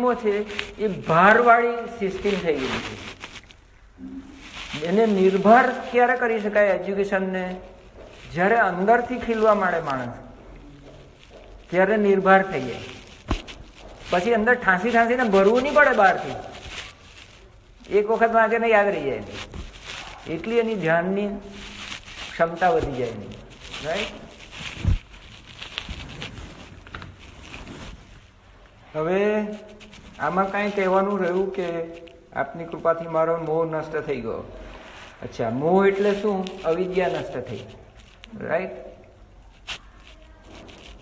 સિસ્ટમો છે એ ભારવાળી સિસ્ટમ થઈ ગઈ છે. એને નિર્ભર ક્યારે કરી શકાય એજ્યુકેશનને? જ્યારે અંદરથી ખીલવા માંડે માણસ, ત્યારે નિર્ભર થઈ જાય. પછી અંદર ઠાંસી ઠાંસીને ભરવું નહીં પડે બહારથી, એક વખત વાંચે ને યાદ રહી જાય. એટલી એની ધ્યાનની ક્ષમતા વધી જાય એની. રાઈટ. હવે આમાં કાંઈ કહેવાનું રહ્યું કે આપની કૃપાથી મારો મોહ નષ્ટ થઈ ગયો. અચ્છા, મોહ એટલે શું? અવિદ્યા નષ્ટ થઈ. રાઈટ.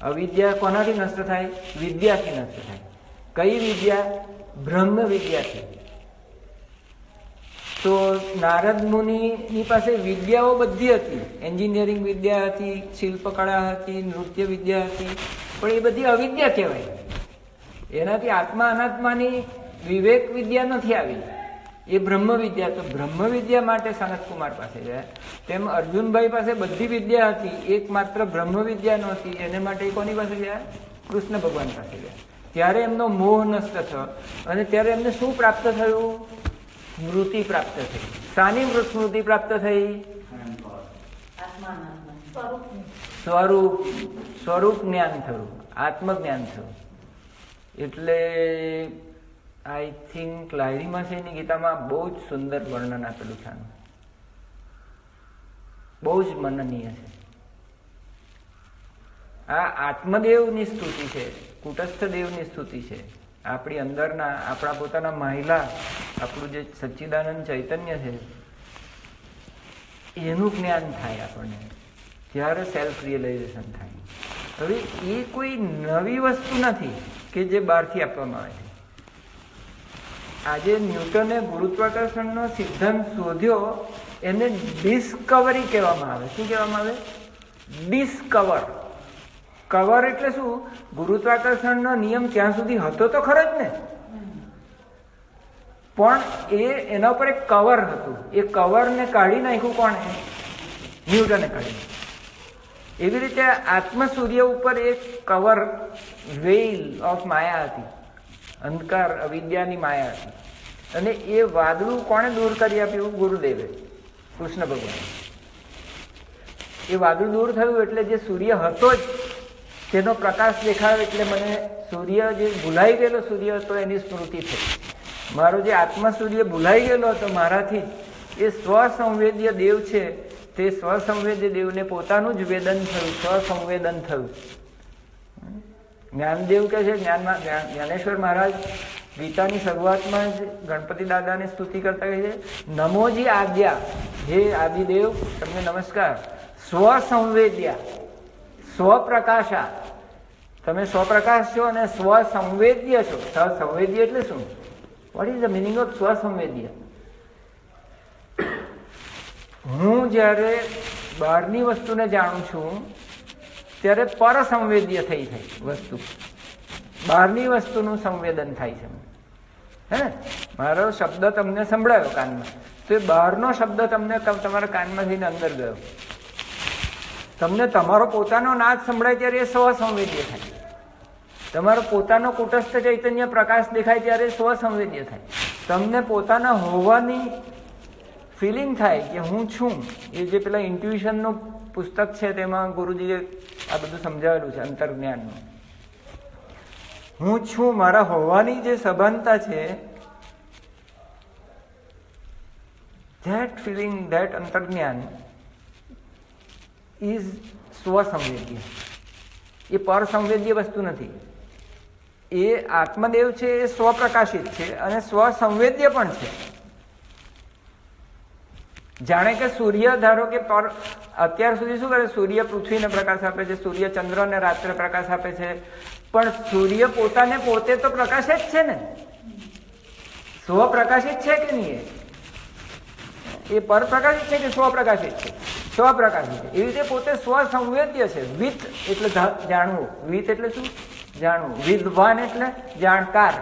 અવિદ્યા કોનાથી નષ્ટ થાય? વિદ્યાથી નષ્ટ થાય. કઈ વિદ્યા? બ્રહ્મ વિદ્યાથી. તો નારદ મુનિની પાસે વિદ્યાઓ બધી હતી. એન્જિનિયરિંગ વિદ્યા હતી, શિલ્પકળા હતી, નૃત્ય વિદ્યા હતી, પણ એ બધી અવિદ્યા કહેવાય. એનાથી આત્મા અનાત્માની વિવેક વિદ્યા નથી આવી, એ બ્રહ્મ વિદ્યા. તો બ્રહ્મ વિદ્યા માટે સનતકુમાર પાસે ગયા. તેમ અર્જુનભાઈ પાસે બધી વિદ્યા હતી, એક માત્ર બ્રહ્મ વિદ્યા નહોતી. એને માટે કોની પાસે ગયા? કૃષ્ણ ભગવાન પાસે ગયા. ત્યારે એમનો મોહ નષ્ટ થયો અને ત્યારે એમને શું પ્રાપ્ત થયું? સ્મૃતિ પ્રાપ્ત થઈ. શાની સ્મૃતિ પ્રાપ્ત થઈ? સ્વરૂપ જ્ઞાન થયું, આત્મજ્ઞાન થયું. એટલે આઈ થિંક લાહિરી માસીની ગીતામાં બહુ જ સુંદર વર્ણન આપેલું છે આનું. બહુ જ મનનીય છે. આ આત્મદેવની સ્તુતિ છે, કુટસ્થ દેવની સ્તુતિ છે. આપણી અંદરના, આપણા પોતાના મહિલા, આપણું જે સચ્ચિદાનંદ ચૈતન્ય છે, એનું જ્ઞાન થાય આપણને, ત્યારે સેલ્ફ રિયલાઇઝેશન થાય. હવે એ કોઈ નવી વસ્તુ નથી કે જે બહારથી આપવામાં આવે છે. આજે ન્યૂટને ગુરુત્વાકર્ષણનો સિદ્ધાંત શોધ્યો, એને ડિસ્કવરી કહેવામાં આવે. શું કહેવામાં આવે? ડિસ્કવર. કવર એટલે શું? ગુરુત્વાકર્ષણનો નિયમ ત્યાં સુધી હતો તો ખરો જ ને, પણ એના ઉપર એક કવર હતું. એ કવરને કાઢી નાખ્યું કોણે? ન્યૂટને કાઢી. એવી રીતે આત્મ સૂર્ય ઉપર એક કવર, વેઇલ ઓફ માયા હતી, અંધકાર અવિદ્યાની માયા હતી. અને એ વાદળું કોણે દૂર કરી આપ્યું? ગુરુદેવે, કૃષ્ણ ભગવાન. એ વાદળું દૂર થયું એટલે જે સૂર્ય હતો જ તેનો પ્રકાશ દેખાયો. એટલે મને સૂર્ય, જે ભૂલાઈ ગયેલો સૂર્ય હતો, એની સ્મૃતિ થઈ. મારો જે આત્મા સૂર્ય ભૂલાઈ ગયેલો હતો મારાથી, એ સ્વસંવેદ્ય દેવ છે. તે સ્વસંવેદ્ય દેવને પોતાનું જ વેદન થયું, સ્વસંવેદન થયું. જ્ઞાનદેવ કહે છે, જ્ઞાનેશ્વર મહારાજ ગીતાની શરૂઆતમાં જ ગણપતિ દાદાની સ્તુતિ કરતા કહે છે, નમોજી આદ્યા, હે આદિદેવ તમને નમસ્કાર. સ્વસંવેદ્યા, સ્વપ્રકાશા, તમે સ્વપ્રકાશ છો અને સ્વસંવેદ્ય છો. સંવેદ્ય એટલે શું? What is the meaning of સ્વસંવેદ્ય? હું જ્યારે બહારની વસ્તુને જાણું છું ત્યારે પરસંવેદ્ય થઈ વસ્તુ, બહારની વસ્તુનું સંવેદન થાય છે. હે ને, મારો શબ્દ તમને સંભળાયો કાનમાં, તો એ બહારનો શબ્દ તમને તમારા કાનમાં થઈને અંદર ગયો. તમને તમારો પોતાનો નાદ સંભળાય ત્યારે એ સ્વસંવેદ્ય થાય. તમારો પોતાનો કુટસ્થ ચૈતન્ય પ્રકાશ દેખાય ત્યારે સ્વસંવેદ્ય થાય. તમને પોતાના હોવાની ફિલિંગ થાય કે હું છું. એ જે પેલા ઇન્ટ્યુશનનું પુસ્તક છે તેમાં ગુરુજીએ આ બધું સમજાવેલું છે, અંતર્જ્ઞાનનું. હું છું, મારા હોવાની જે સભાનતા છે, ધેટ ફિલિંગ, ધેટ અંતર્જ્ઞાન ઇઝ સ્વસંવેદ્ય. એ પરસંવેદ્ય વસ્તુ નથી. એ આત્મદેવ છે, એ સ્વપ્રકાશિત છે અને સ્વસંવેદ્ય પણ છે. જાણે કે સૂર્ય, ધારો કે અત્યાર સુધી શું કરે? સૂર્ય પૃથ્વીને પ્રકાશ આપે છે, સૂર્ય ચંદ્રને રાત્રે પ્રકાશ આપે છે, પણ સૂર્ય પોતાને પોતે તો પ્રકાશ જ છે ને, સ્વપ્રકાશિત છે કે નહીં? એ પરપ્રકાશિત છે કે સ્વપ્રકાશિત છે? સ્વપ્રકાશિત છે. એવી રીતે પોતે સ્વસંવેદ્ય છે. વિત એટલે જાણવું, વિત એટલે શું? જાણવું. વિદ્વાન એટલે જાણકાર.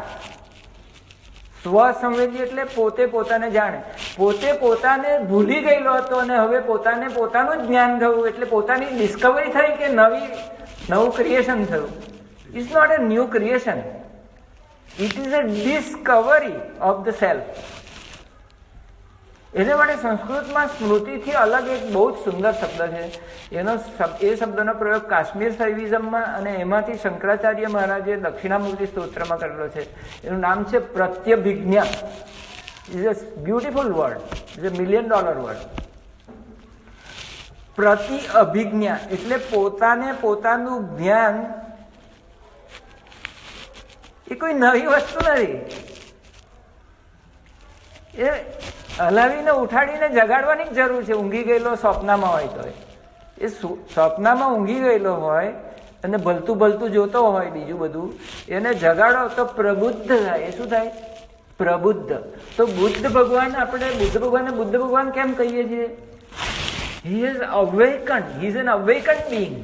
સ્વસંવેદ્ય એટલે પોતે પોતાને જાણે. પોતે પોતાને ભૂલી ગયેલો હતો અને હવે પોતાને પોતાનું જ જ્ઞાન થયું, એટલે પોતાની ડિસ્કવરી થઈ કે નવું ક્રિએશન થયું. It's not a new creation. It is a discovery of the self. એને માટે સંસ્કૃતમાં સ્મૃતિથી અલગ એક બહુ જ સુંદર શબ્દ છે. એ શબ્દનો પ્રયોગ કાશ્મીર શૈવિઝમમાં અને એમાંથી શંકરાચાર્ય મહારાજે દક્ષિણામૂર્તિ સ્તોત્રમાં કરેલો છે. એનું નામ છે પ્રત્યભિજ્ઞા. Is a beautiful word, is a $1 million word. પ્રતિ અભિજ્ઞા એટલે પોતાનું જ્ઞાન. એ કોઈ નવી વસ્તુ નથી. એ હલાવીને ઉઠાડીને જગાડવાની જ જરૂર છે. ઊંઘી ગયેલો સ્વપ્નમાં હોય તો એ સ્વપ્નમાં ઊંઘી ગયેલો હોય અને ભલતું જોતો હોય બીજું બધું, એને જગાડો તો પ્રબુદ્ધ થાય. એ શું થાય? પ્રબુદ્ધ. તો બુદ્ધ ભગવાન કેમ કહીએ છીએ? He is awakened. He is an awakened being.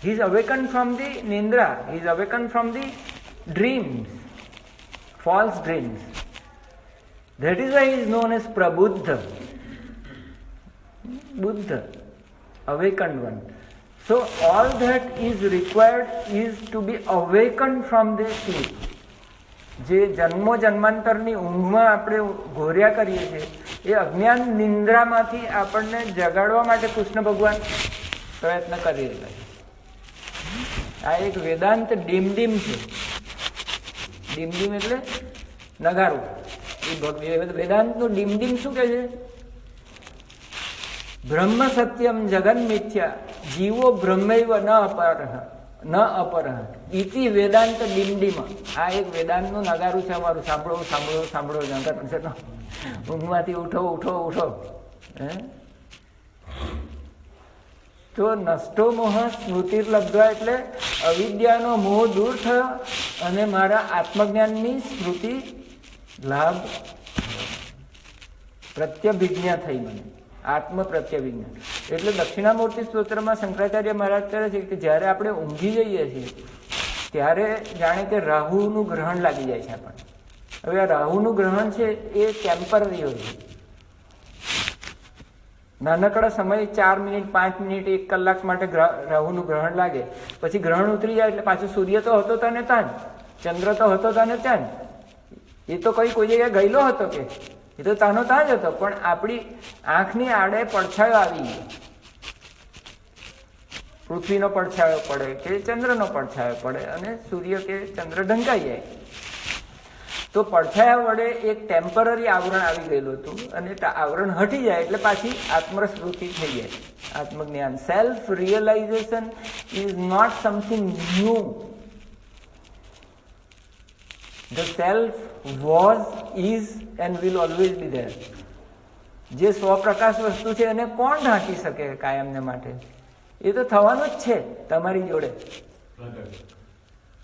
He is awakened from the nindra. He is awakened from the dreams, false dreams. That is why he is known as Prabuddha. Buddha, awakened one. So all that is required is to be awakened from the sleep. જે જન્માંતરની ઊંઘમાં આપણે ઘોર્યા કરીએ છીએ એ અજ્ઞાન નિંદ્રામાંથી આપણને જગાડવા માટે કૃષ્ણ ભગવાન પ્રયત્ન કરી રહ્યા છે. આ એક વેદાંત ડીમડીમ છે. ડીમડીમ એટલે નગારું. એ વેદાંતનું ડીમડીમ શું કહે છે? બ્રહ્મ સત્યમ જગન મિથ્યા જીવો બ્રહ્મૈવ ન અપરઃ ઇતિ વેદાંત ડીમડીમ. આ એક વેદાંતનું નગારું છે અમારું. સાંભળો ઊંઘમાંથી ઉઠો. તો નષ્ટો મોહ સ્મૃતિર્લબ્ધ્વા એટલે અવિદ્યાનો મોહ દૂર થયો અને મારા આત્મજ્ઞાનની સ્મૃતિ લાભ. પ્રત્યભિજ્ઞા થઈ મને, આત્મ પ્રત્યભિજ્ઞા. એટલે દક્ષિણામૂર્તિ સ્તોત્રમાં શંકરાચાર્ય મહારાજ કહે છે કે જ્યારે આપણે ઊંઘી જઈએ છીએ ત્યારે જાણે કે રાહુનું ગ્રહણ લાગી જાય છે આપણને. હવે આ રાહુનું ગ્રહણ છે એ ટેમ્પરરી હોય છે. નાનકડા સમય 4 મિનિટ 5 મિનિટ 1 કલાક માટે રાહુનું ગ્રહણ લાગે, પછી ગ્રહણ ઉતરી જાય એટલે પાછું સૂર્ય તો હતો તને ત્યાં, ચંદ્ર તો હતો તને ત્યાં. એ તો કોઈ જગ્યાએ ગયેલો હતો કે? એ તો તાનો ત્યાં જ હતો, પણ આપણી આંખની આડે પડછાયો આવી ગયો. પૃથ્વીનો પડછાયો પડે કે ચંદ્રનો પડછાયો પડે અને સૂર્ય કે ચંદ્ર ઢંકાઈ જાય. તો પડછાયા વડે એક ટેમ્પરરી આવરણ આવી ગયેલું હતું અને આવરણ હટી જાય એટલે પાછી આત્મસ્મૃતિ થઈ જાય. આત્મજ્ઞાન, self realization is not something new. The self was, is and will always be there. જે સ્વપ્રકાશ વસ્તુ છે એને કોણ ઢાંકી શકે કાયમને માટે? એ તો થવાનું જ છે તમારી જોડે.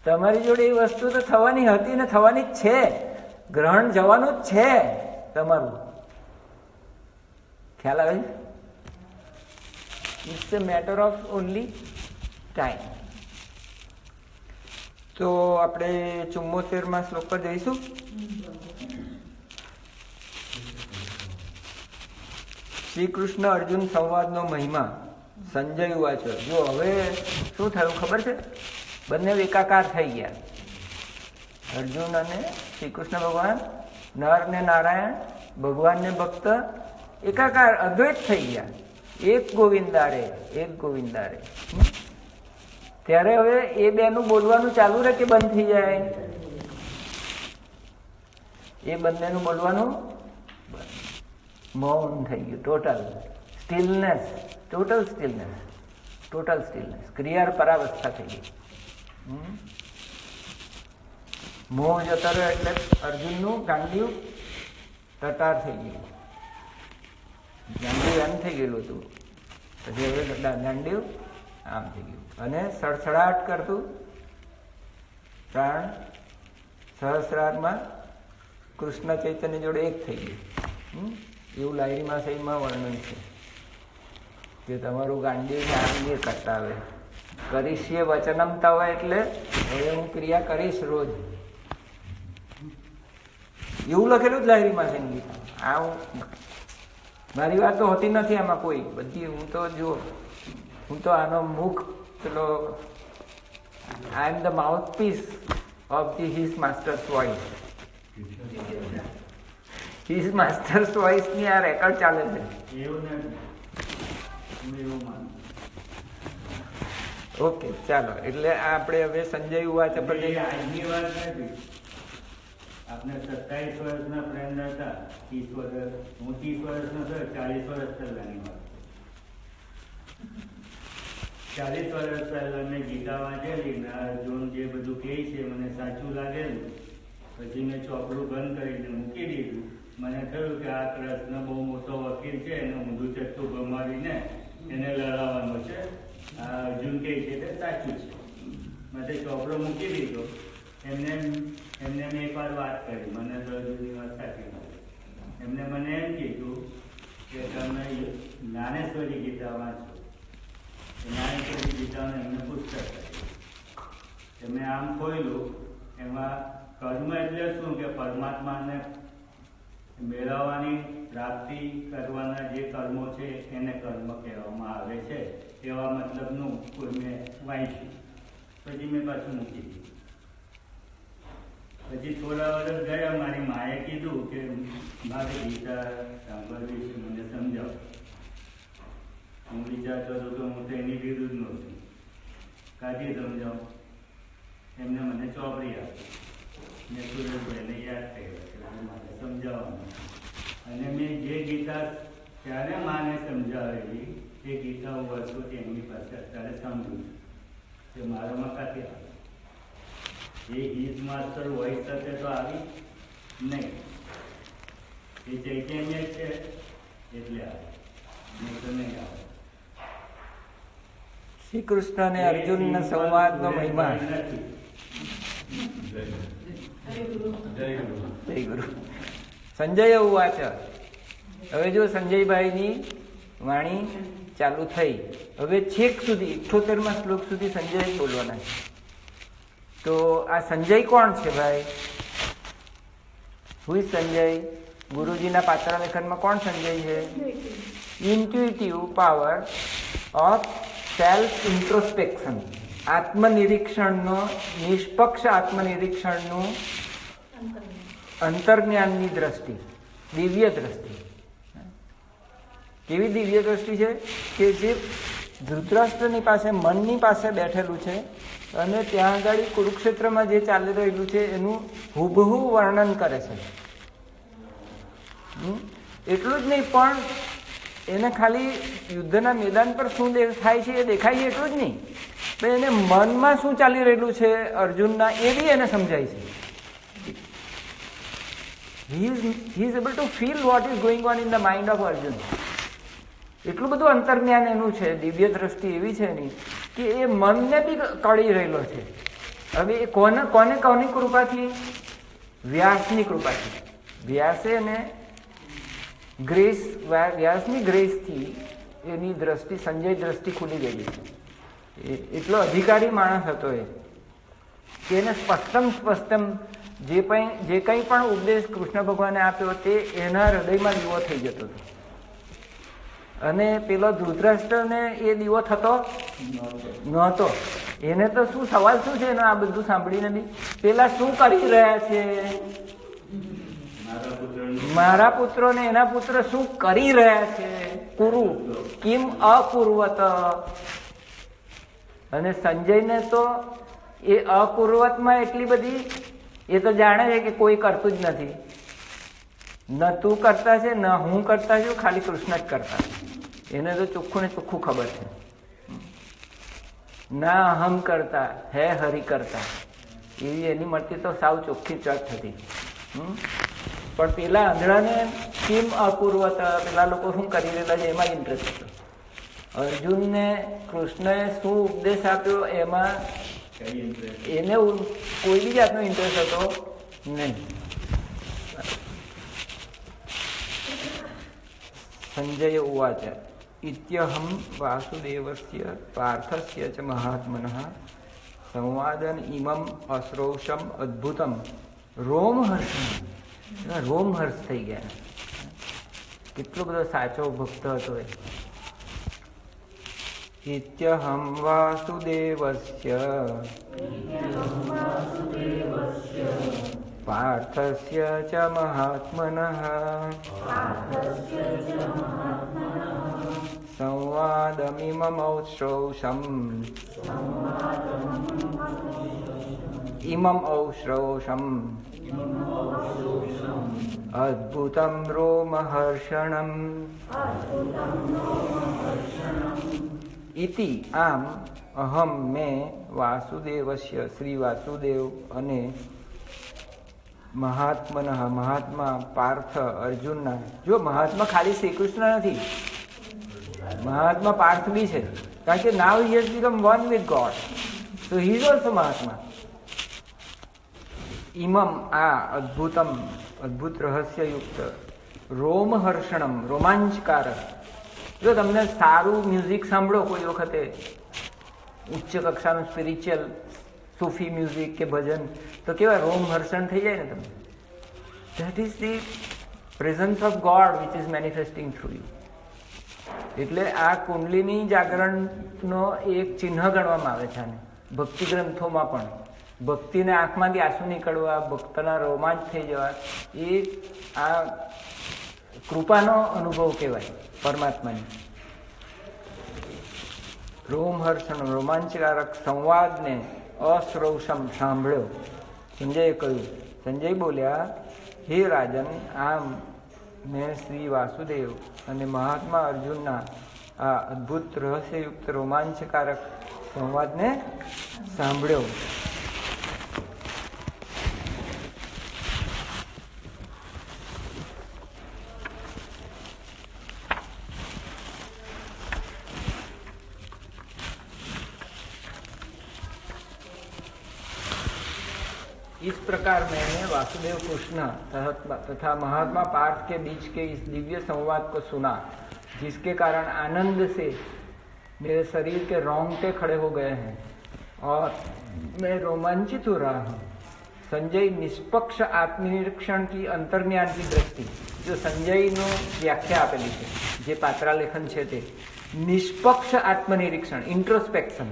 તમારી જોડે એ વસ્તુ તો થવાની હતી ને થવાની જ છે. ગ્રહણ જવાનું જ છે તમારું. ખ્યાલ આવે? It's a matter of only time. તો આપણે 74મા શ્લોક પર જઈશું. શ્રી કૃષ્ણ અર્જુન સંવાદનો મહિમા. સંજય વાંચો. જો હવે શું થયું ખબર છે? બંને એકાકાર થઈ ગયા. અર્જુન અને શ્રી કૃષ્ણ ભગવાન, નર ને નારાયણ, ભગવાન ને ભક્ત એકાકાર અદ્વૈત થઈ ગયા. એક ગોવિંદારે. ત્યારે હવે એ બેનું બોલવાનું ચાલુ રહે કે બંધ થઈ જાય? એ બંનેનું બોલવાનું મૌન થઈ ગયું. ટોટલ સ્ટીલનેસ. ક્રિયા પરાવસ્થા થઈ ગઈ. મોહ જતો રહ્યો એટલે અર્જુનનું ગાંડિયું તટાર થઈ ગયું. ગાંડિયું એમ થઈ ગયેલું હતું, પછી હવે ગાંડિયું આમ થઈ ગયું અને સડસડાટ કરતું પ્રાણ સહસ્રારમાં કૃષ્ણ ચૈતન્ય જોડે એક થઈ ગયું. એવું લાહિરી માસઈમાં વર્ણન છે કે તમારું ગાંડિયું આમ એ કરતાવે કરીશીએ વચનમ તવ, એટલે હવે હું ક્રિયા કરીશ રોજ. એવું લખેલું જ લાહિરી માસઈની ગીતા. આ મારી વાત તો હોતી નથી આમાં કોઈ બધી. હું તો આનો મુખ પેલો I am the mouthpiece of his master's voice. His master's voice ની આ રેકોર્ડ ચાલે છે. એવું નથી, હું એવું માનું. ઓકે, ચાલો. એટલે આપણે હવે સંજય ઉવાચ પછી આજની વાત નથી. આપણે 27 વર્ષના ફ્રેન્ડ હતા, 30 વર્ષ, હું 30 વર્ષનો હતો, 40 વર્ષ પહેલાની વાત. 40 વર્ષ પહેલા મેં ગીતા વાંચેલી ને અર્જુન જે બધું કહે છે મને સાચું લાગેલું. પછી મેં ચોપડું બંધ કરીને મૂકી દીધું. મને થયું કે આ કૃષ્ણ બહુ મોટો વકીલ છે, એનું ઊંધું ચટ્ટું ભમાવીને એને લડાવવાનો છે. આ અર્જુન કહે છે તે સાચું છે. માટે ચોપડો મૂકી દીધો. એમને મેં એકવાર વાત કરી, મને તો અર્જુનની વાત સાચી લાગી. એમને મને એમ કીધું કે તમે જ્ઞાનેશ્વરી ગીતા વાંચો. જ્ઞાનેશ્વરી ગીતાનું એમને પુસ્તક હતું. મેં આમ ખોલ્યું. એમાં કર્મ એટલે શું કે પરમાત્માને મેળવવાની પ્રાપ્તિ કરવાના જે કર્મો છે એને કર્મ કહેવામાં આવે છે. એવા મતલબનું કોઈ મેં વાંચ્યું. પછી મેં પાછું મૂકી દીધું. પછી થોડા વર્ષ ગયા, મારી માએ કીધું કે મારે ગીતા સાંભળવી છે, મને સમજાવો. હું વિચારતો હતો કે હું તો એની વિરુદ્ધનો છું, કાઢી સમજાવું. એમને મને ચોપડી આપી. મેં સુરેશભાઈને યાદ કર્યા મારે સમજાવવાનું. અને મેં જે ગીતા ત્યારે માને સમજાવેલી તે ગીતા હું વર્ષોથી એમની પાસે અત્યારે સમજું છું કે મારામાં કાંથી આવે. એ હિઝ માસ્ટર વોઇસ સાથે તો આવી નહીં. એ ચૈતન્ય છે એટલે આવે, નહીં તો નહીં આવે. શ્રી કૃષ્ણ અને અર્જુનના સંવાદનો મહિમા. જય ગુરુ. સંજય ઉવાચ. હવે જો સંજયભાઈની વાણી ચાલુ થઈ. હવે છેક સુધી 78મા શ્લોક સુધી સંજય બોલવાના છે. તો આ સંજય કોણ છે ભાઈ? Who is Sanjay? ગુરુજીના પાત્ર લેખનમાં કોણ સંજય છે? ઇન્ટ્યુઇટિવ પાવર ઓફ સેલ્ફ ઇન્ટ્રોસ્પેક્શન, આત્મનિરીક્ષણનો, નિષ્પક્ષ આત્મનિરીક્ષણનું અંતર્જ્ઞાનની દ્રષ્ટિ, દિવ્ય દ્રષ્ટિ. કેવી દિવ્ય દ્રષ્ટિ છે કે જે ધૃતરાષ્ટ્રની પાસે, મનની પાસે બેઠેલું છે અને ત્યાં આગળ કુરુક્ષેત્રમાં જે ચાલી રહેલું છે એનું હુબહુ વર્ણન કરે છે. એટલું જ નહીં, પણ એને ખાલી યુદ્ધના મેદાન પર શું થાય છે એ દેખાય છે એટલું જ નહીં, પણ એને મનમાં શું ચાલી રહેલું છે અર્જુનના એ બી એને સમજાય છે. he is able to feel what is going on in the mind of Arjun. એટલું બધું અંતર્જ્ઞાન એનું છે, દિવ્ય દ્રષ્ટિ એવી છે એની કે એ મનને બી કળી રહેલો છે. હવે એ કોની કૃપાથી? વ્યાસની કૃપાથી. વ્યાસે એને વ્યાસની ગ્રેસથી એની દ્રષ્ટિ, સંજય દ્રષ્ટિ ખુલી ગયેલી છે. એટલો અધિકારી માણસ હતો એ કે એને સ્પષ્ટમ જે કંઈ પણ ઉપદેશ કૃષ્ણ ભગવાને આપ્યો તે એના હૃદયમાં દીવો થઈ જતો હતો. અને પેલો ધૃતરાષ્ટ્રને એ દીવો થતો નહોતો. એને તો શું સવાલ શું છે એનો આ બધું સાંભળીને બી? પેલા શું કરી રહ્યા છે? મારા પુત્રો ને એના પુત્ર શું કરી રહ્યા છે? કુરુ કિમ અકુર્વત. અને સંજયને તો એ અકુર્વતમાં એટલી બધી, એ તો જાણે છે કે કોઈ કરતું જ નથી. ન તું કરતા છે, ન હું કરતા છું, ખાલી કૃષ્ણ જ કરતા છે. એને તો ચોખ્ખું ને ચોખ્ખું ખબર છે. ના અહમ કરતા, હે હરિ કરતા, એવી એની મળતી તો સાવ ચોખ્ખી ચટ હતી. પણ પેલા આંધળાને કેમ અપૂર્વત, પેલા લોકો શું કરી રહેલા છે એમાં ઇન્ટરેસ્ટ હતો. અર્જુનને કૃષ્ણએ શું ઉપદેશ આપ્યો એમાં એને કોઈ બી જાતનો ઇન્ટરેસ્ટ હતો નહીં. સંજય ઉવાચ. ઇત્યહમ વાસુદેવસ્ય પાર્થસ્ય ચ મહાત્મનઃ સંવાદન ઇમમ અશ્રોષમ અદ્ભુતમ રોમહર્ષમ. રોમહર્ષ થઈ ગયા. કેટલો બધો સાચો ભક્ત હતો એ. इत्यहं वासुदेवस्य पार्थस्य च महात्मनः संवादमिममौश्रौषम् इमम् औश्रौषम् अद्भुतं रोमहर्षणम् इति આમ અહમ મેં વાસુદેવસ્ય શ્રી વાસુદેવ અને મહાત્મા પાર્થ અર્જુનના, જો મહાત્મા ખાલી શ્રી કૃષ્ણ નથી, મહાત્મા પાર્થ બી છે, કારણ કે now he has become one with God, so he is also Mahatma. ઇમમ આ અદ્ભુત રહસ્યયુક્ત રોમહર્ષણમ રોમાંચકારક. જો તમને સારું મ્યુઝિક સાંભળો કોઈ વખતે, ઉચ્ચ કક્ષાનું સ્પિરિચ્યુઅલ સૂફી મ્યુઝિક કે ભજન, તો કેવા રોમહર્ષણ થઈ જાય ને તમને. That is the presence of God which is manifesting through you. એટલે આ કુંડલીની જાગરણનો એક ચિહ્ન ગણવામાં આવે છે આને ભક્તિ ગ્રંથોમાં પણ. ભક્તિને આંખમાંથી આંસુ નીકળવા, ભક્તના રોમાંચ થઈ જવા, એ આ કૃપાનો અનુભવ કહેવાય પરમાત્માની. રોમહર્ષણ રોમાંચકારક સંવાદને અશ્રૌષમ સાંભળ્યો. સંજયે કહ્યું, સંજય બોલ્યા, હે રાજન, આમ મેં શ્રી વાસુદેવ અને મહાત્મા અર્જુનના આ અદ્ભુત રહસ્યયુક્ત રોમાંચકારક સંવાદને સાંભળ્યો. इस प्रकार मैंने वासुदेव कृष्ण तथा महात्मा पार्थ के बीच के इस दिव्य संवाद को सुना, जिसके कारण आनंद से मेरे शरीर के रोंगटे खड़े हो गए हैं और मैं रोमांचित हो रहा हूँ. संजय निष्पक्ष आत्मनिरीक्षण की अंतर्ज्ञान की दृष्टि, जो संजयનો વ્યાખ્યા આપેલી છે, જે પાત્રાલેખન છે તે નિષ્પક્ષ આત્મનિરીક્ષણ, ઇન્ટ્રોસ્પેક્શન.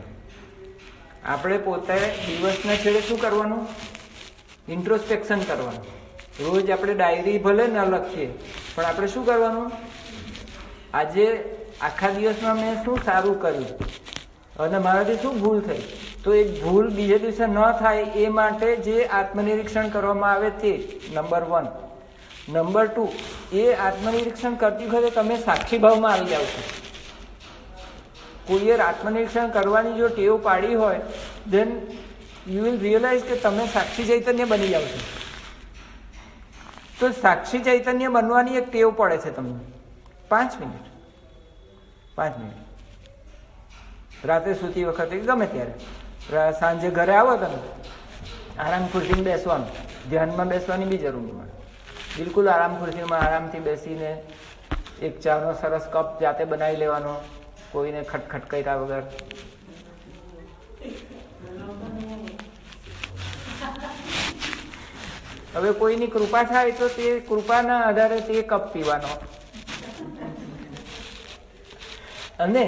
આપણે પોતે દિવસના છેડે શું કરવાનું? ઇન્ટ્રોસ્પેક્શન કરવાનું. રોજ આપણે ડાયરી ભલે ન લખીએ, પણ આપણે શું કરવાનું? આજે આખા દિવસમાં મેં શું સારું કર્યું અને મારાથી શું ભૂલ થઈ, તો એ ભૂલ બીજે દિવસે ન થાય એ માટે જે આત્મનિરીક્ષણ કરવામાં આવે તે નંબર 1. નંબર 2, એ આત્મનિરીક્ષણ કરતી વખતે તમે સાક્ષી ભાવમાં આવી જાવ છો. કોઈએ આત્મનિરીક્ષણ કરવાની જો ટેવ પાડી હોય, દેન યુ વિલ રિયલાઇઝ કે તમે સાક્ષી ચૈતન્ય બની જાવ છો. તો સાક્ષી ચૈતન્ય બનવાની એક ટેવ પડે છે તમને. 5 મિનિટ રાતે સૂતી વખતે, ગમે ત્યારે, સાંજે ઘરે આવો તમે, આરામ ખુરશીમાં બેસવાનું, ધ્યાનમાં બેસવાની બી જરૂર નહીં મળે. બિલકુલ આરામ ખુરશીમાં આરામથી બેસીને એક ચાનો સરસ કપ જાતે બનાવી લેવાનો, કોઈને ખટખટ કર્યા વગર. હવે કોઈની કૃપા થાય તો તે કૃપાના આધારે તે કપ પીવાનો. અને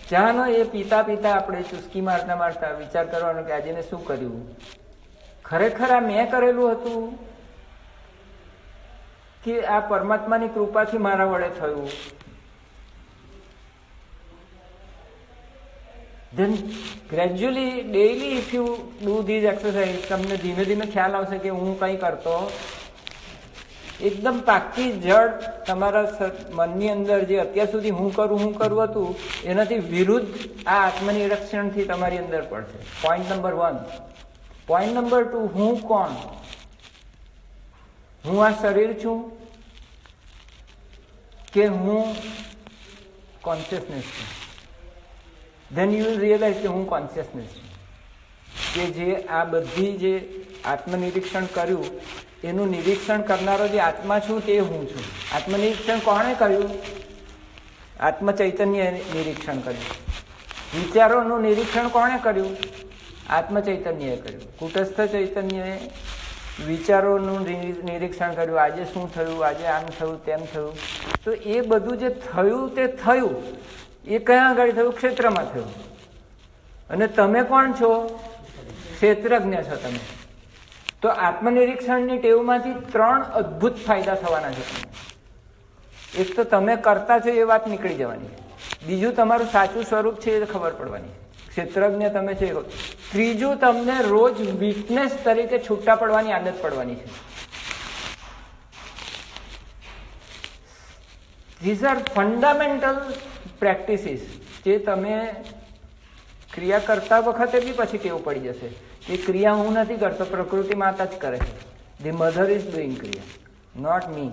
ચાનો એ પીતા પીતા આપણે ચુસ્કી મારતા વિચાર કરવાનો કે આજે મેં શું કર્યું, ખરેખર આ મેં કરેલું હતું કે આ પરમાત્માની કૃપાથી મારા વડે થયું. Then gradually daily if you do these exercise, તમને ધીમે ધીમે ખ્યાલ આવશે કે હું કંઈ કરતો, એકદમ પાકી જડ તમારા મનની અંદર જે અત્યાર સુધી હું કરું હતું એનાથી વિરુદ્ધ આ આત્મનિરીક્ષણથી તમારી અંદર પડશે. Point number 1. પોઈન્ટ નંબર 2, હું કોણ? હું આ શરીર છું કે હું કોન્શિયસનેસ છું? then you will realize કે હું કોન્શિયસનેસ છું. કે જે આ બધી જે આત્મનિરીક્ષણ કર્યું એનું નિરીક્ષણ કરનારો જે આત્મા છું તે હું છું. આત્મનિરીક્ષણ કોણે કર્યું? આત્મ ચૈતન્ય નિરીક્ષણ કર્યું. વિચારોનું નિરીક્ષણ કોણે કર્યું? આત્મ ચૈતન્યએ કર્યું. કુટસ્થ ચૈતન્યએ વિચારોનું નિરીક્ષણ કર્યું. આજે શું થયું, આજે આમ થયું, તેમ થયું. તો એ બધું જે થયું તે થયું, એ કયા આગળ થયું? ક્ષેત્રમાં થયું. અને તમે કોણ છો? ક્ષેત્રજ્ઞ છો તમે. તો આત્મનિરીક્ષણની ટેવમાંથી 3 અદ્ભુત ફાયદા થવાના છે તમને. એક તો તમે કરતા છો એ વાત નીકળી જવાની છે. બીજું તમારું સાચું સ્વરૂપ છે એ ખબર પડવાની છે. ક્ષેત્રજ્ઞ તમે છો. ત્રીજું તમને રોજ વિટનેસ તરીકે છૂટા પડવાની આદત પડવાની છે. ધીઝ આર ફંડામેન્ટલ પ્રેક્ટિસીસ જે તમે ક્રિયા કરતા વખતે બી પછી ટેવ પડી જશે કે ક્રિયા હું નથી કરતો, પ્રકૃતિ માતા જ કરે છે. ધી મધર ઇઝ ડુઈંગ ક્રિયા, નોટ મી.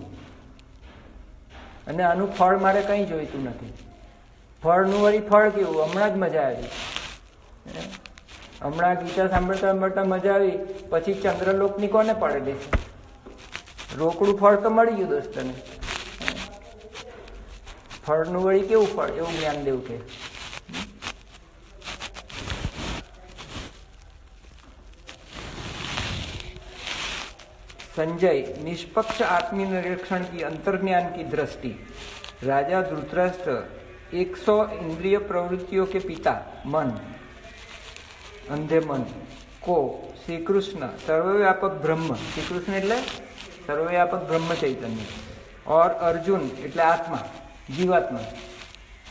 અને આનું ફળ મારે કંઈ જોઈતું નથી. ફળનું વળી ફળ કેવું? હમણાં જ મજા આવી. હમણાં ગીતા સાંભળતા સાંભળતા મજા આવી, પછી ચંદ્રલોકની કોને પડેલી છે? રોકડું ફળ તો મળી ગયું દોસ્તને. ફળનું વળી કેવું ફળ? એવું જ્ઞાન દેવું કે संजय निष्पक्ष आत्मनिरीक्षण की अंतर्ज्ञान की दृष्टि राजा धृतराष्ट्र 100 इंद्रिय प्रवृत्तियों के पिता मन अंधे मन को श्री कृष्ण सर्वव्यापक ब्रह्म, श्री कृष्ण એટલે सर्वव्यापक ब्रह्म चैतन्य और अर्जुन એટલે आत्मा जीवात्मा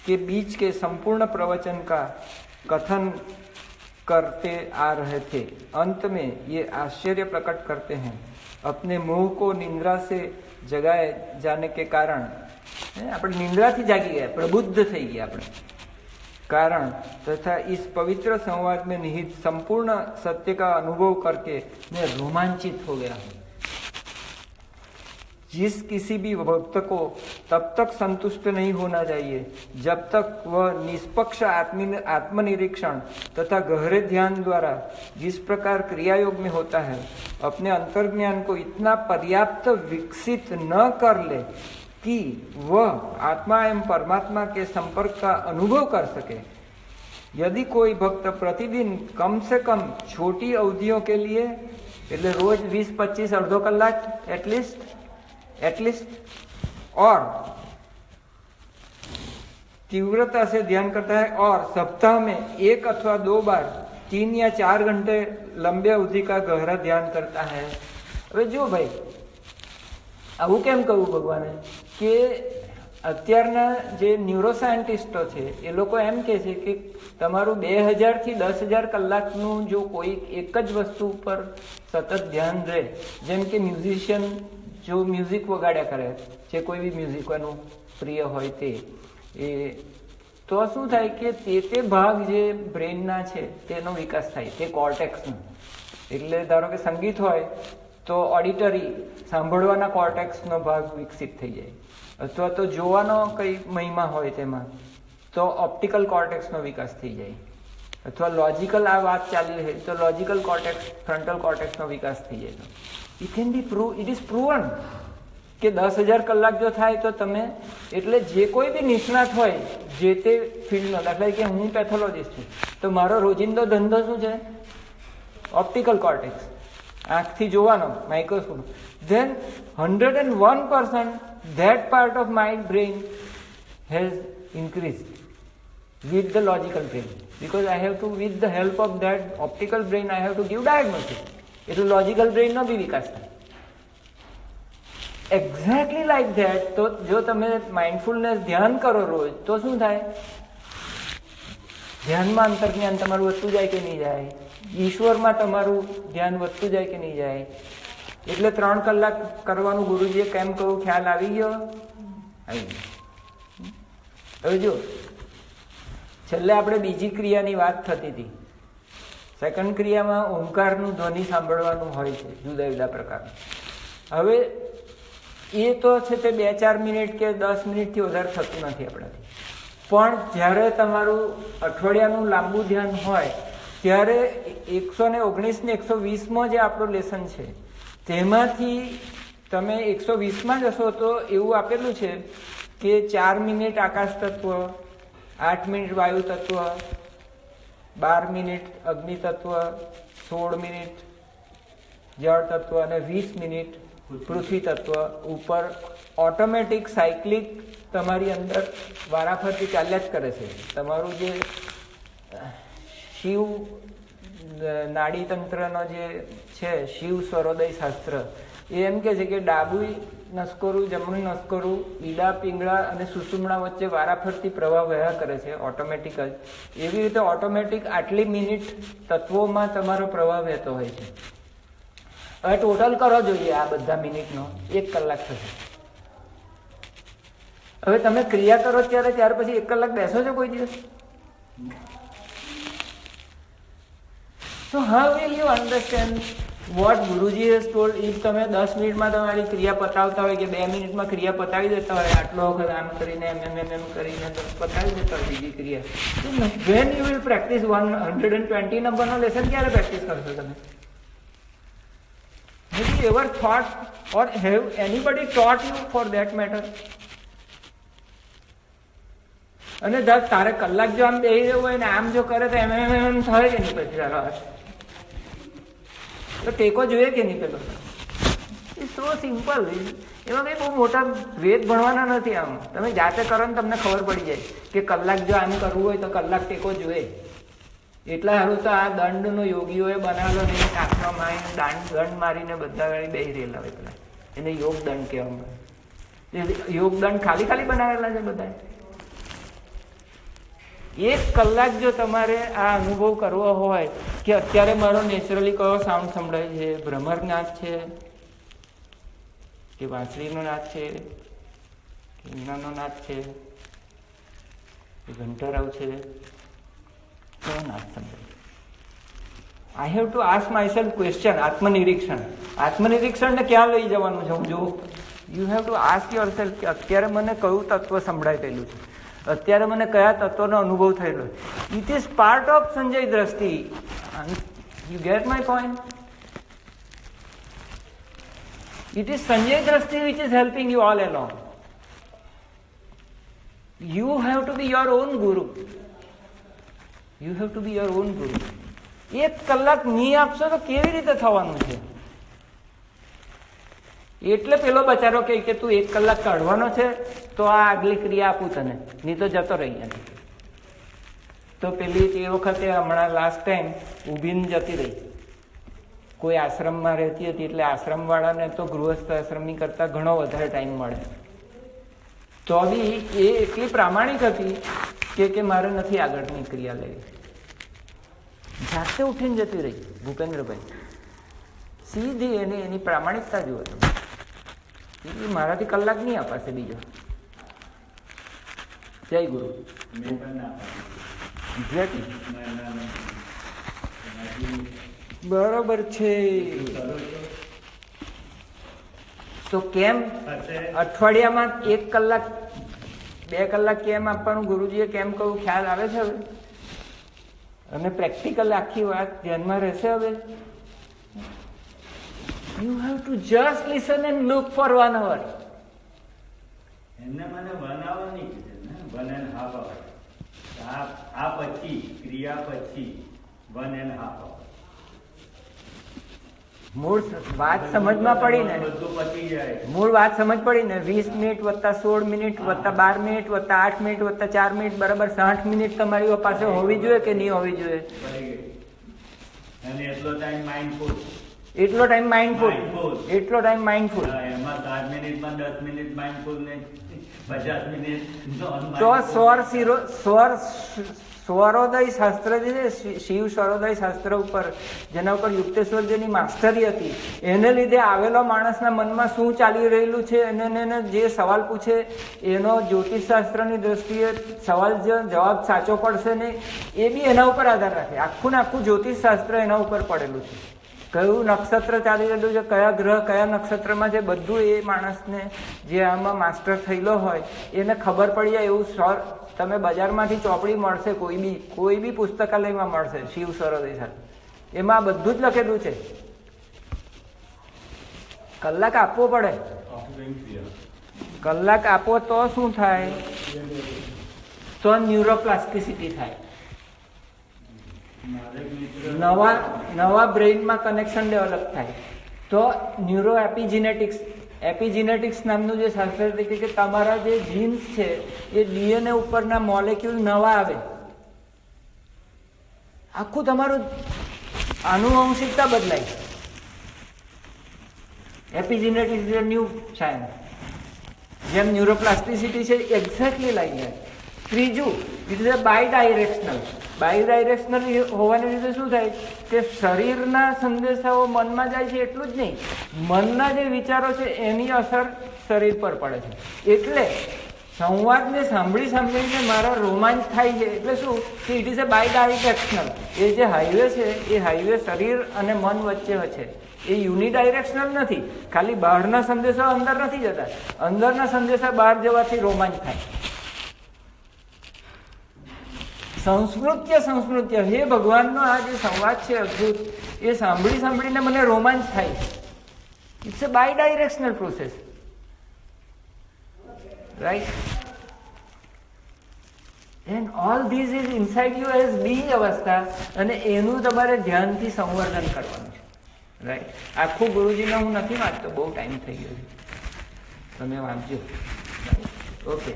के बीच के संपूर्ण प्रवचन का कथन करते आ रहे थे. अंत में ये आश्चर्य प्रकट करते हैं अपने मोह को निंद्रा से जगाए जाने के कारण. આપણે નિંદ્રાથી જાગી ગયા, પ્રબુદ્ધ થઈ ગયા આપણે कारण तथा इस पवित्र संवाद में निहित संपूर्ण सत्य का अनुभव करके मैं रोमांचित हो गया हूँ. जिस किसी भी भक्त को तब तक संतुष्ट नहीं होना चाहिए जब तक वह निष्पक्ष आत्मनिरीक्षण तथा गहरे ध्यान द्वारा जिस प्रकार क्रिया योग में होता है अपने अंतर्ज्ञान को इतना पर्याप्त विकसित न कर ले कि वह आत्मा एवं परमात्मा के संपर्क का अनुभव कर सके. यदि कोई भक्त प्रतिदिन कम से कम छोटी अवधियों के लिए એટલે રોજ 20-25 અડધો કલાક एटलीस्ट और तीव्रता से ध्यान करता है और सप्ताह में 1 अथवा 2 बार 3 या 4 घंटे लंबे अवधि का गहरा ध्यान करता है. હવે જો ભાઈ આવું કેમ કહું ભગવાને કે અત્યારના જે ન્યુરોસાયન્ટિસ્ટો છે એ લોકો એમ કહે છે કે તમારું 2000 થી 10,000 કલાકનું જો કોઈ એક જ વસ્તુ ઉપર સતત ધ્યાન રહે, જેમ કે મ્યુઝિશિયન જો મ્યુઝિક વગાડ્યા કરે જે કોઈ બી મ્યુઝિક એનું પ્રિય હોય તે એ તો શું થાય કે તે ભાગ જે બ્રેનના છે તેનો વિકાસ થાય, તે કોર્ટેક્સનો. એટલે ધારો કે સંગીત હોય તો ઓડિટરી સાંભળવાના કોર્ટેક્સનો ભાગ વિકસિત થઈ જાય, અથવા તો જોવાનો કઈ મહિમા હોય તેમાં તો ઓપ્ટિકલ કોર્ટેક્સનો વિકાસ થઈ જાય, અથવા લોજિકલ આ વાત ચાલી રહી તો લોજિકલ કોર્ટેક્સ ફ્રન્ટલ કોર્ટેક્સનો વિકાસ થઈ જાય. It can B it is proven કે 10,000 કલાક જો થાય તો તમે એટલે જે કોઈ બી નિષ્ણાત હોય જે તે ફિલ્ડનો, દાખલા કે હું પેથોલોજીસ્ટ છું તો મારો રોજિંદો ધંધો શું છે? ઓપ્ટિકલ કોર્ટેક્સ, આંખથી જોવાનો microscope. then 101% that part of my brain has increased with the logical brain because I have to, with the help of that optical brain, I have to give diagnosis. એટલે logical બ્રેઇનનો બી વિકાસ થાય. Exactly like that. તો જો તમે mindfulness ધ્યાન કરો રોજ તો શું થાય? ધ્યાનમાં અંતર્જ્ઞાન તમારું વધતું જાય કે નહીં જાય? ઈશ્વરમાં તમારું ધ્યાન વધતું જાય કે નહીં જાય? એટલે 3 કલાક કરવાનું ગુરુજીએ કેમ કહું, ખ્યાલ આવી ગયો? આવી ગયો. હવે જો છેલ્લે આપણે બીજી ક્રિયાની વાત થતી હતી. સેકન્ડ ક્રિયામાં ઓમકારનું ધ્વનિ સાંભળવાનું હોય છે જુદા જુદા પ્રકારનું. હવે એ તો છે તે 2-4 મિનિટ કે 10 મિનિટથી વધારે થતું નથી આપણાથી. પણ જ્યારે તમારું અઠવાડિયાનું લાંબુ ધ્યાન હોય ત્યારે 119 ને 120માં જે આપણું લેસન છે તેમાંથી તમે 120માં જશો તો એવું આપેલું છે કે 4 મિનિટ આકાશ તત્વ, 8 મિનિટ વાયુ તત્વ, 12 મિનિટ અગ્નિ તત્વ, 16 મિનિટ જળ તત્વ અને 20 મિનિટ પૃથ્વી તત્વ ઉપર ઓટોમેટિક સાયક્લિક તમારી અંદર વારાફરતી ચાલ્યા જ કરે છે. તમારું જે શિવ નાડીતંત્રનો જે છે શિવ સ્વરોદય શાસ્ત્ર એ એમ કે છે કે ડાબું નસકોરું જમણું નસકોરું ઈડા પિંગળા અને સુષુમ્ણા વચ્ચે વારાફરતી પ્રવાહ વહ્યા કરે છે ઓટોમેટિક જ. એવી રીતે ઓટોમેટિક આટલી મિનિટ તત્વોમાં તમારો પ્રવાહ વહેતો હોય છે. હવે ટોટલ કરો જોઈએ આ બધા મિનિટનો 1 કલાક થશે. હવે તમે ક્રિયા કરો ત્યારે ત્યાર પછી 1 કલાક બેસો છો કોઈ દિવસ? So how will you understand what Guruji has told? If તમે 10 મિનિટમાં તમારી ક્રિયા પતાવતા હોય કે 2 મિનિટમાં ક્રિયા પતાવી દેતા હોય, આટલો વખત આમ કરીને એમ કરીને પતાવી દેતા હોય બીજી ક્રિયા, when you will practice 120 નંબરનો લેસન ક્યારે પ્રેક્ટિસ કરશો તમે? Have you ever thought or have anybody taught you for that matter? અને તારે કલાક જો આમ બેસી રહેવું હોય ને આમ જો કરે તો એમ થાય કે નહીં પછી તારો હાથ તો ટેકો જોઈએ કે નહીં? પેલો ઇટ્સ સો સિમ્પલ. એમાં કંઈ બહુ મોટા વેદ ભણવાના નથી. આમ તમે જાતે કરો ને તમને ખબર પડી જાય કે કલાક જો આમ કરવું હોય તો કલાક ટેકો જોઈએ. એટલા સારું તો આ દંડનો યોગીઓએ બનાવેલો ને આશ્રમમાં દંડ મારીને બધા વાળી બેસી રહેલા હોય પેલા એને યોગ દંડ કહેવામાં. યોગ દંડ ખાલી બનાવેલા છે બધા. 1 કલાક જો તમારે આ અનુભવ કરવો હોય કે અત્યારે મારો નેચરલી કયો સાઉન્ડ સંભળાય છે, ભ્રમર નાદ છે કે વાંસળીનો નાદ છે કે ઈનાનો નાદ છે કે ઘંટરાવ છે, કયો નાદ સંભળાય? I have to ask myself question. આત્મનિરીક્ષણને ક્યાં લઈ જવાનું છે? હું જોઉં you have to ask yourself કે અત્યારે મને કયું તત્વ સંભળાઈ રહેલું છે, અત્યારે મને કયા તત્વનો અનુભવ થયેલો. It is part of Sanjay દ્રષ્ટિ. You get my point? It is Sanjay દ્રષ્ટિ which is helping you all along. You have to be your own guru. You have to be your own guru. 1 કલાક નહીં આપશો તો કેવી રીતે થવાનું છે? એટલે પેલો બચારો કે તું 1 કલાક કાઢવાનો છે તો આ આગલી ક્રિયા આપું તને, નહીં તો જતો રહી. તો પેલી એ વખતે હમણાં લાસ્ટ ટાઈમ ઊભીને જતી રહી. કોઈ આશ્રમમાં રહેતી હતી એટલે આશ્રમવાળાને તો ગૃહસ્થ આશ્રમની કરતાં ઘણો વધારે ટાઈમ મળે. તો બી એ એટલી પ્રામાણિક હતી કે મારે નથી આગળની ક્રિયા લેવી. જાતે ઉઠીને જતી રહી. ભૂપેન્દ્રભાઈ સીધી એની પ્રામાણિકતા જુઓ તમે. મારાથી કલાક નહીં અપાશે બીજો. જય ગુરુ. બરોબર છે. તો કેમ અઠવાડિયામાં 1 કલાક 2 કલાક કેમ આપવાનું ગુરુજીએ કેમ કહ્યું ખ્યાલ આવે છે હવે? અને પ્રેક્ટિકલ આખી વાત ધ્યાનમાં રહેશે હવે? You have to just listen and look for 1 hour. એમને મને 1 hour નહીં કીધું ને, 1.5 hour. આ પછી ક્રિયા પછી 1.5 hour. મૂળ વાત સમજમાં પડી ને? બધું પતી જાય. મૂળ વાત સમજ પડી ને? 20 મિનિટ વત્તા 16 મિનિટ વત્તા 12 મિનિટ વત્તા 8 મિનિટ વત્તા 4 મિનિટ બરાબર 60 મિનિટ તમારી પાસે હોવી જોઈએ કે નહીં હોવી જોઈએ? અને એટલો ટાઈમ માઇન્ડફુલ. એટલો ટાઈમ માઇન્ડફુલ. એમાં 7 મિનિટમાં 10 મિનિટ માઇન્ડફુલ ને 50 મિનિટ તો સ્વરોદય શાસ્ત્ર જે છે, શિવ સ્વરોદય શાસ્ત્ર ઉપર જેના ઉપર યુક્તેશ્વરજીની માસ્ટરી હતી, એને લીધે આવેલો માણસના મનમાં શું ચાલી રહેલું છે એને જે સવાલ પૂછે એનો જ્યોતિષશાસ્ત્રની દ્રષ્ટિએ સવાલ જવાબ સાચો પડશે ને એ બી એના ઉપર આધાર રાખે. આખું ને આખું જ્યોતિષશાસ્ત્ર એના ઉપર પડેલું છે. કયું નક્ષત્ર ચાલી રહેલું છે, કયા ગ્રહ કયા નક્ષત્રમાં છે, બધું એ માણસને જે આમાં માસ્ટર થયેલો હોય એને ખબર પડી જાય. એવું તમે બજારમાંથી ચોપડી મળશે, કોઈ બી પુસ્તકાલયમાં મળશે શિવ સ્વરોદય સાથે, એમાં બધું જ લખેલું છે. કલાક આપવો પડે. કલાક આપો તો શું થાય? તો ન્યુરોપ્લાસ્ટિસિટી થાય. નવા બ્રેઇનમાં કનેક્શન ડેવલપ થાય. તો ન્યુરો એપિજેનેટિક્સ એપિજીનેટિક્સ નામનું જે શાસ્ત્ર કે તમારા જે જીન્સ છે એ ડીએનએ ઉપરના મોલેક્યુલ નવા આવે, આખું તમારું આનુવંશિકતા બદલાય. એપિજીનેટિક્સ ઇઝ અ ન્યૂ સાયન્સ. જેમ ન્યુરોપ્લાસ્ટિસિટી છે એક્ઝેક્ટલી લાઈક ધેટ. ત્રીજું, it is a bidirectional. Bidirectional હોવાને લીધે શું થાય કે શરીરના સંદેશાઓ મનમાં જાય છે એટલું જ નહીં, મનના જે વિચારો છે એની અસર શરીર પર પડે છે. એટલે સંવાદને સાંભળીને મારા રોમાંચ થાય છે. એટલે શું કે ઇટ ઇઝ અ બાયડાયરેક્શનલ. એ જે હાઈવે છે એ હાઈવે શરીર અને મન વચ્ચે છે. એ યુનિડાયરેક્શનલ નથી. ખાલી બહારના સંદેશા અંદર નથી જતા, અંદરના સંદેશા બહાર જવાથી રોમાંચ થાય. સંસ્મૃત્ય હે ભગવાનનો આ જે સંવાદ છે અદ્ભુત, એ સાંભળીને મને રોમાંચ થાય. It's a bidirectional process, right? And all this is inside you as being અવસ્થા, અને એનું તમારે ધ્યાનથી સંવર્ધન કરવાનું છે, રાઈટ? આખું ગુરુજીને હું નથી વાંચતો, બહુ ટાઈમ થઈ ગયો છે, તમે વાંચજો. ઓકે.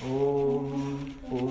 ઓમ